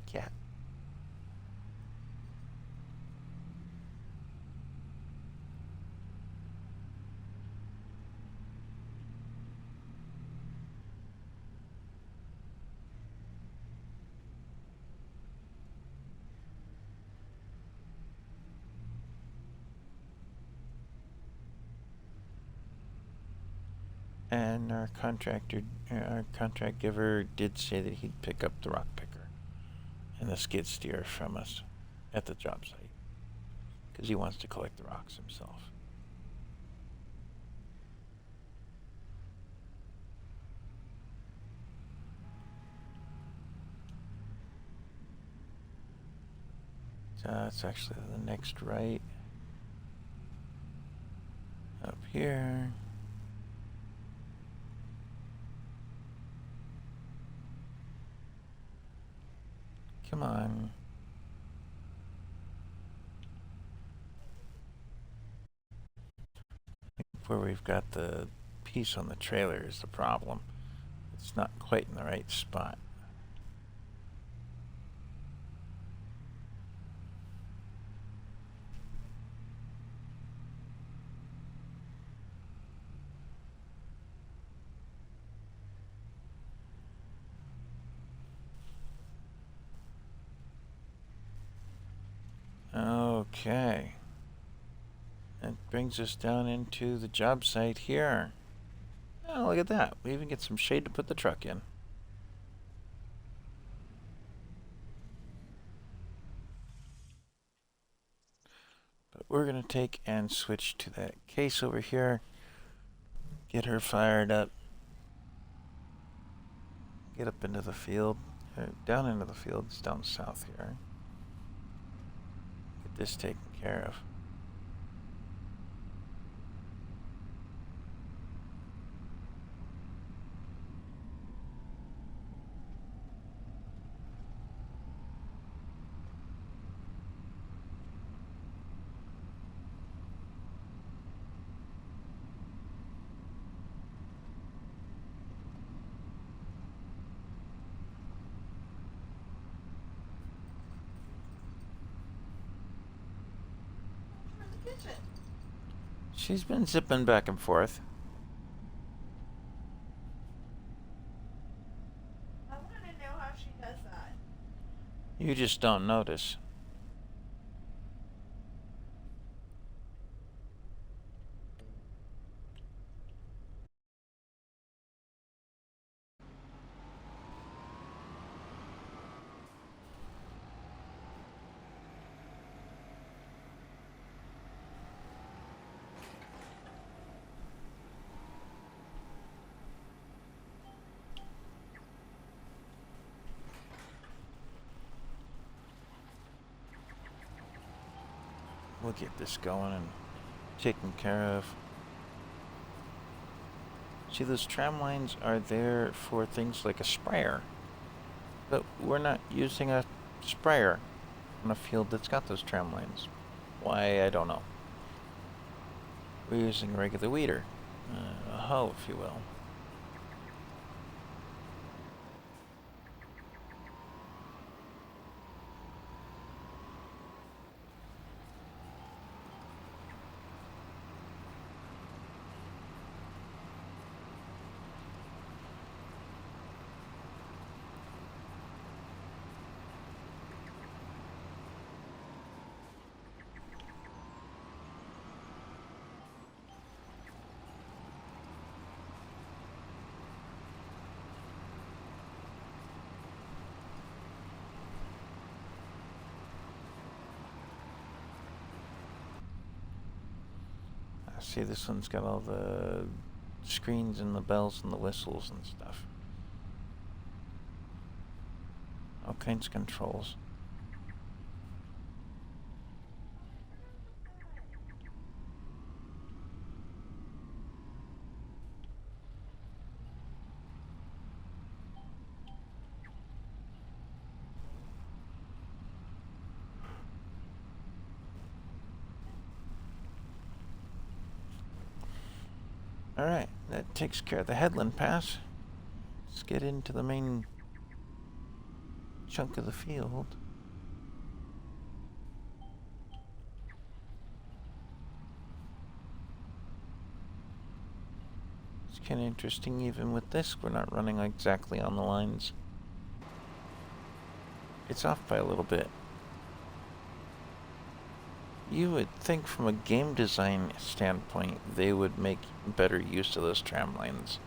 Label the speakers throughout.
Speaker 1: cat. And our contract giver did say that he'd pick up the rock picker and the skid steer from us at the job site because he wants to collect the rocks himself. So that's actually the next right. Up here. Come on. Where we've got the piece on the trailer is the problem. It's not quite in the right spot. Okay. That brings us down into the job site here. Oh, look at that. We even get some shade to put the truck in. But we're going to take and switch to that case over here. Get her fired up. Get up into the field. Down into the field. It's down south here. Get this taken care of. She's been zipping back and forth.
Speaker 2: I want to know how she does that.
Speaker 1: You just don't notice. We'll get this going and taken care of. See, those tram lines are there for things like a sprayer. But we're not using a sprayer on a field that's got those tram lines. Why, I don't know. We're using a regular weeder. A hoe, if you will. See, this one's got all the screens and the bells and the whistles and stuff. All kinds of controls. Alright, that takes care of the headland pass. Let's get into the main chunk of the field. It's kind of interesting, even with this, we're not running exactly on the lines. It's off by a little bit. You would think from a game design standpoint, they would make better use of those tram lines.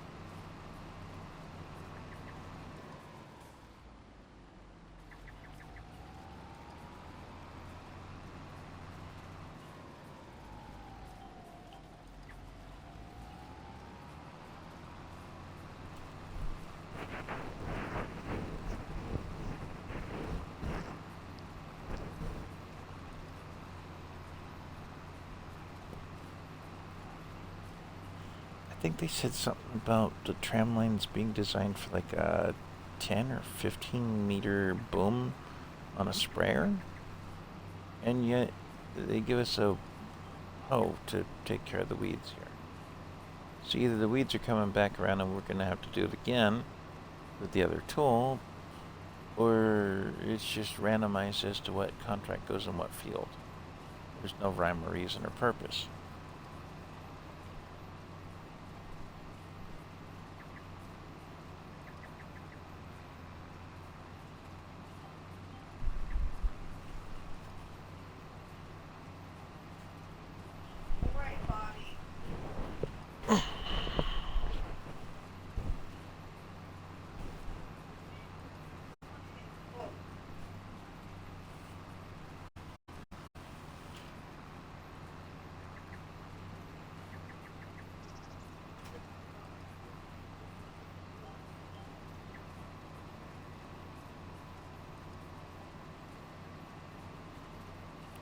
Speaker 1: I think they said something about the tram lines being designed for like a 10 or 15 meter boom on a sprayer, and yet they give us a hoe to take care of the weeds here. So either the weeds are coming back around and we're going to have to do it again with the other tool, or it's just randomized as to what contract goes in what field. There's no rhyme or reason or purpose.
Speaker 2: All right, Bobby. Oh,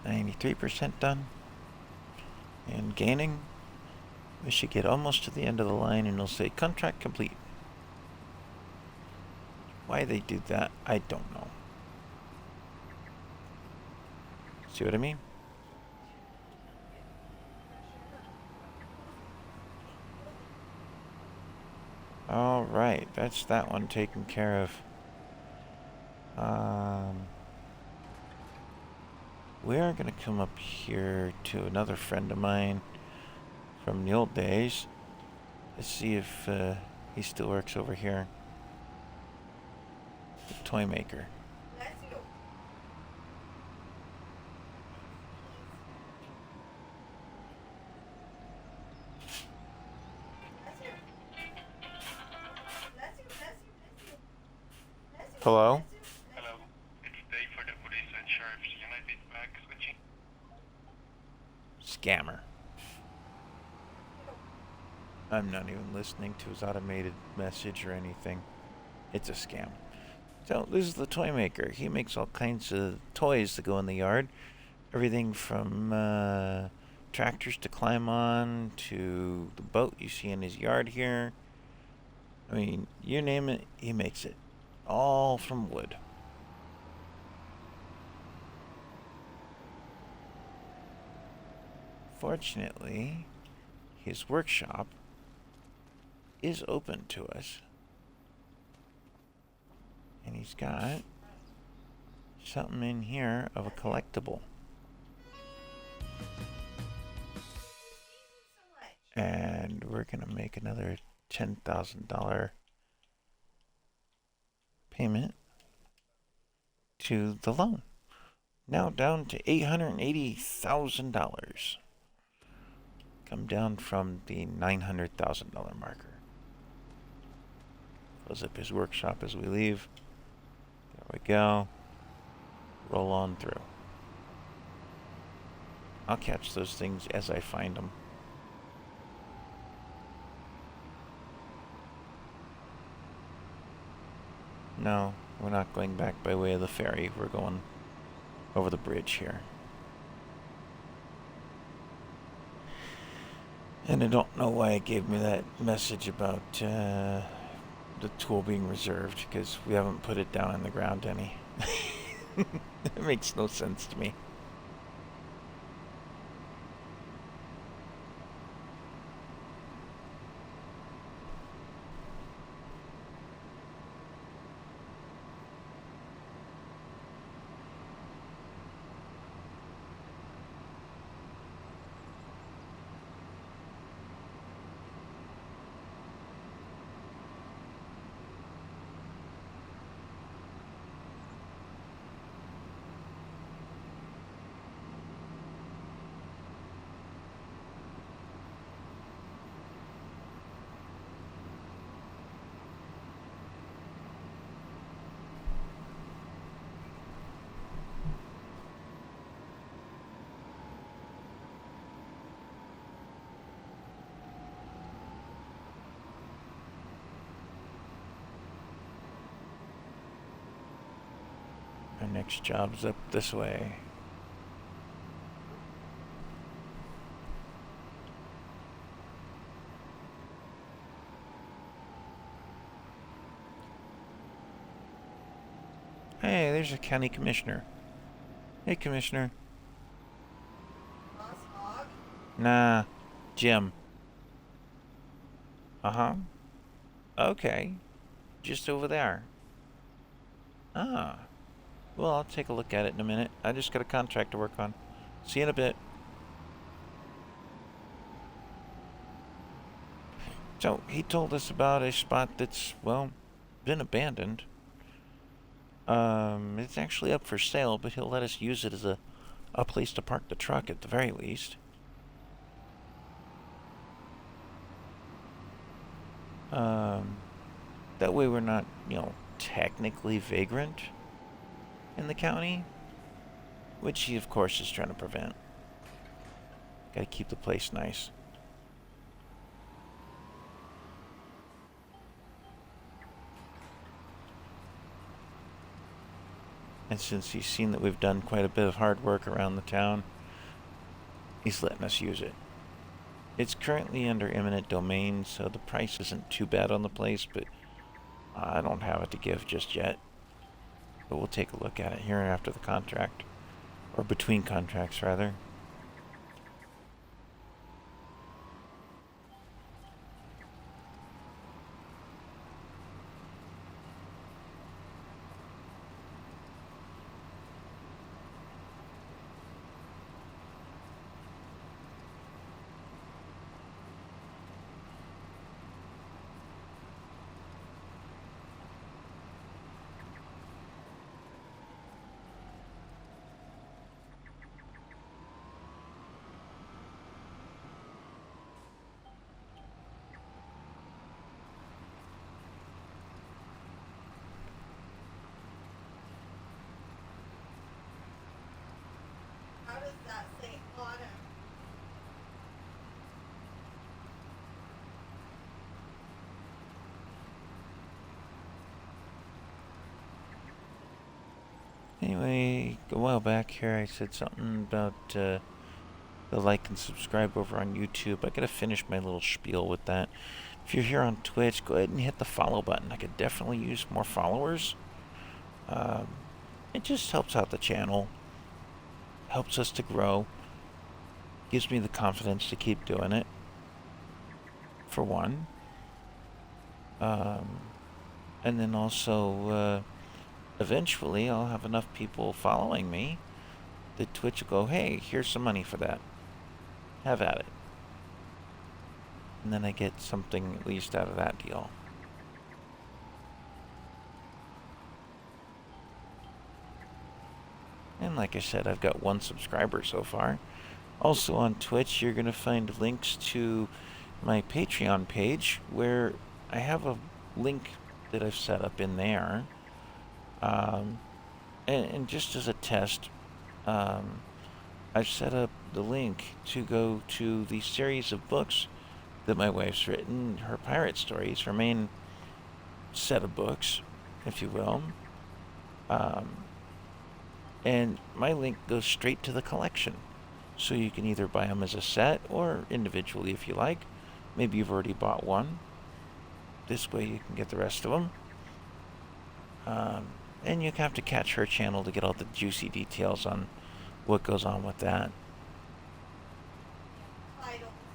Speaker 1: 93% done. And gaining. We should get almost to the end of the line and it'll say contract complete. Why they do that, I don't know. See what I mean? Alright, that's that one taken care of. We are going to come up here to another friend of mine from the old days. Let's see if he still works over here. The toy maker.
Speaker 2: bless you. Bless you. Bless you, bless you, bless you. Bless you.
Speaker 1: Hello?
Speaker 2: Bless you, bless
Speaker 3: Hello,
Speaker 2: you.
Speaker 3: it's Dave for the Police and Sheriff's United back switching.
Speaker 1: Scammer. I'm not even listening to his automated message or anything. It's a scam. So this is the toy maker. He makes all kinds of toys that go in the yard. Everything from tractors to climb on to the boat you see in his yard here. I mean, you name it, he makes it. All from wood. Fortunately, his workshop is open to us. And he's got something in here of a collectible.
Speaker 2: So much.
Speaker 1: And we're going to make another $10,000 payment to the loan. Now down to $880,000. Come down from the $900,000 marker. Close up his workshop as we leave. There we go. Roll on through. I'll catch those things as I find them. No, we're not going back by way of the ferry. We're going over the bridge here. And I don't know why it gave me that message about the tool being reserved, because we haven't put it down on the ground any. It makes no sense to me. Our next job's up this way. Hey, there's a county commissioner. Hey, commissioner.
Speaker 2: Boss hog.
Speaker 1: Nah, Jim. Uh-huh. Okay. Just over there. Ah. Well, I'll take a look at it in a minute. I just got a contract to work on. See you in a bit. So, he told us about a spot that's, well, been abandoned. It's actually up for sale, but he'll let us use it as a place to park the truck at the very least. That way we're not, technically vagrant in the county, which he, of course, is trying to prevent. Gotta keep the place nice. And since he's seen that we've done quite a bit of hard work around the town, he's letting us use it. It's currently under eminent domain, so the price isn't too bad on the place, but I don't have it to give just yet. But we'll take a look at it here after the contract. Or between contracts, rather.
Speaker 2: How does that say autumn?
Speaker 1: Anyway, a while back here I said something about the like and subscribe over on YouTube. I gotta finish my little spiel with that. If you're here on Twitch, go ahead and hit the follow button. I could definitely use more followers. It just helps out the channel. Helps us to grow. Gives me the confidence to keep doing it. For one. And then also, eventually I'll have enough people following me that Twitch will go, hey, here's some money for that. Have at it. And then I get something at least out of that deal. And like I said, I've got 1 subscriber so far. Also on Twitch, you're going to find links to my Patreon page, where I have a link that I've set up in there. And just as a test, I've set up the link to go to the series of books that my wife's written, her pirate stories, her main set of books, if you will. And my link goes straight to the collection. So you can either buy them as a set or individually if you like. Maybe you've already bought one. This way you can get the rest of them. And you have to catch her channel to get all the juicy details on what goes on with that.